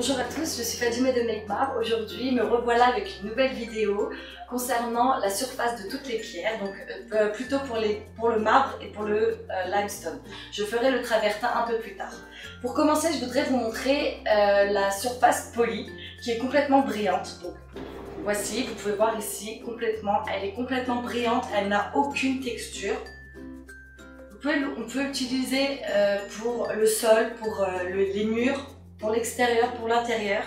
Bonjour à tous, je suis Fadime de Make-Mar. Aujourd'hui, me revoilà avec une nouvelle vidéo concernant la surface de toutes les pierres, donc plutôt pour le marbre et pour le limestone. Je ferai le travertin un peu plus tard. Pour commencer, je voudrais vous montrer la surface polie qui est complètement brillante. Donc, voici, vous pouvez voir ici, elle est complètement brillante, elle n'a aucune texture. On peut l'utiliser pour le sol, pour les murs, pour l'extérieur, pour l'intérieur.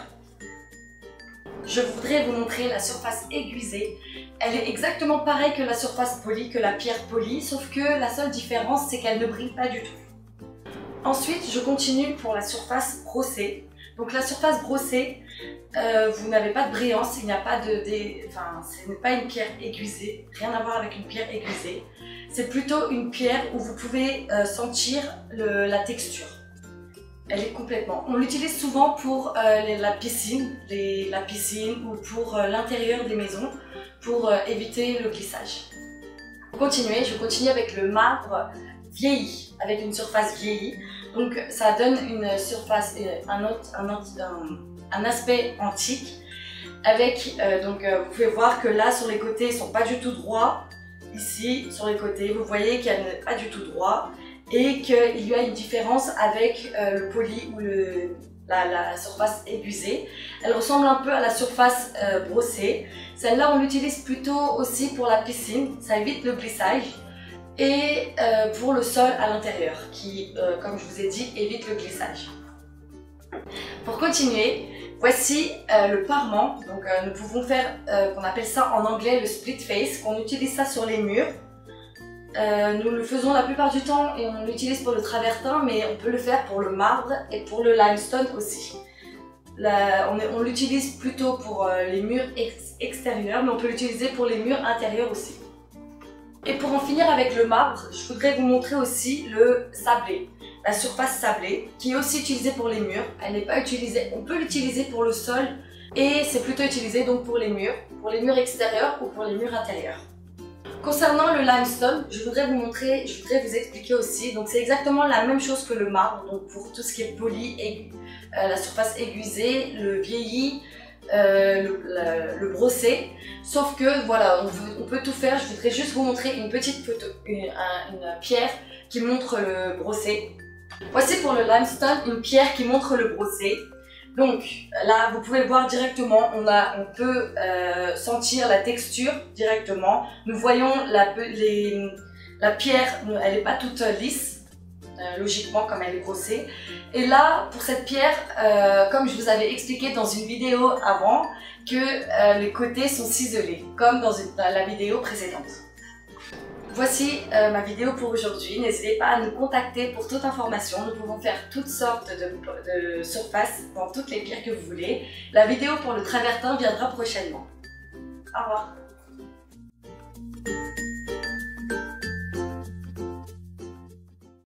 Je voudrais vous montrer la surface aiguisée. Elle est exactement pareille que la surface polie, que la pierre polie, sauf que la seule différence, c'est qu'elle ne brille pas du tout. Ensuite, je continue pour la surface brossée. Donc la surface brossée, vous n'avez pas de brillance, il n'y a pas ce n'est pas une pierre aiguisée, rien à voir avec une pierre aiguisée. C'est plutôt une pierre où vous pouvez sentir la texture. Elle est complètement. On l'utilise souvent pour la piscine ou pour l'intérieur des maisons pour éviter le glissage. Pour continuer, je continue avec le marbre vieilli, avec une surface vieillie. Donc ça donne une surface, un aspect antique. Avec vous pouvez voir que là sur les côtés ils ne sont pas du tout droits. Ici sur les côtés vous voyez qu'elle n'est pas du tout droit. Et qu'il y a une différence avec le poli ou la surface aiguisée. Elle ressemble un peu à la surface brossée. Celle-là, on l'utilise plutôt aussi pour la piscine, ça évite le glissage. Et pour le sol à l'intérieur, qui, comme je vous ai dit, évite le glissage. Pour continuer, voici le parement. Donc, nous pouvons faire, qu'on appelle ça en anglais le split face, qu'on utilise ça sur les murs. Nous le faisons la plupart du temps et on l'utilise pour le travertin, mais on peut le faire pour le marbre et pour le limestone aussi. On l'utilise plutôt pour les murs extérieurs, mais on peut l'utiliser pour les murs intérieurs aussi. Et pour en finir avec le marbre, je voudrais vous montrer aussi le sablé, la surface sablée, qui est aussi utilisée pour les murs. Elle n'est pas utilisée, on peut l'utiliser pour le sol et c'est plutôt utilisé donc pour les murs extérieurs ou pour les murs intérieurs. Concernant le limestone, je voudrais vous expliquer aussi. Donc c'est exactement la même chose que le marbre, donc pour tout ce qui est poli, la surface aiguisée, le vieilli, le brossé. Sauf que voilà, on peut tout faire. Je voudrais juste vous montrer une petite photo, une pierre qui montre le brossé. Voici pour le limestone une pierre qui montre le brossé. Donc là, vous pouvez voir directement, on peut sentir la texture directement. Nous voyons la pierre, elle n'est pas toute lisse, logiquement comme elle est brossée. Et là, pour cette pierre, comme je vous avais expliqué dans une vidéo avant, que les côtés sont ciselés, comme dans la vidéo précédente. Voici ma vidéo pour aujourd'hui. N'hésitez pas à nous contacter pour toute information. Nous pouvons faire toutes sortes de surfaces dans toutes les pierres que vous voulez. La vidéo pour le travertin viendra prochainement. Au revoir.